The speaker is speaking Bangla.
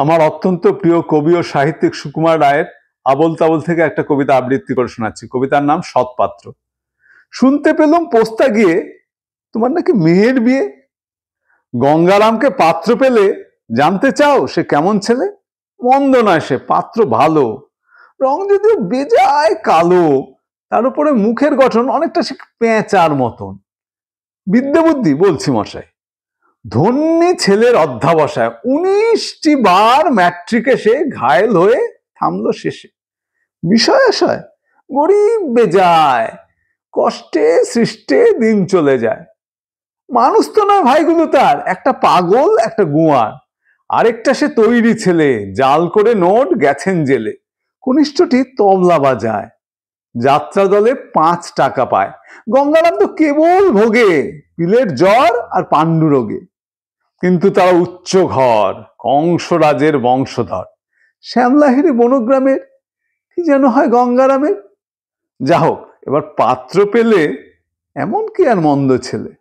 আমার অত্যন্ত প্রিয় কবি ও সাহিত্যিক সুকুমার রায়ের আবোল তাবোল থেকে একটা কবিতা আবৃত্তি করে শোনাচ্ছি। কবিতার নাম সৎপাত্র। শুনতে পেলাম পোস্তা গিয়ে তোমার নাকি মেয়ের বিয়ে। গঙ্গারামকে পাত্র পেলে জানতে চাও সে কেমন ছেলে? মন্দ নয় সে, পাত্র ভালো, রং যদিও বেজায় কালো, তার উপরে মুখের গঠন অনেকটা সে পেঁচার মতন। বিদ্যে বুদ্ধি বলছি মশাই, ধন্যী ছেলের অধ্যাবসায়, 19টি বার ম্যাট্রিকে সে ঘায়েল হয়ে থামলো শেষে। বিষয় আশয় গরিব বেজায়, কষ্টে সৃষ্টে দিন চলে যায়। মানুষ তো নয় ভাইগুলো তার, একটা পাগল একটা গুয়ার, আরেকটা সে তৈরি ছেলে, জাল করে নোট গেছেন জেলে। কনিষ্ঠটি তবলা বাজায়, যাত্রা দলে 5 টাকা পায়। গঙ্গারাম তো কেবল ভোগে পিলের জ্বর আর পাণ্ডু রোগে। কিন্তু তারা উচ্চ ঘর, কংসরাজের বংশধর। শ্যামলাহিরি বনগ্রামের কি যেন হয় গঙ্গারামের। যা হোক, এবার পাত্র পেলে এমন কি আর মন্দ ছেলে।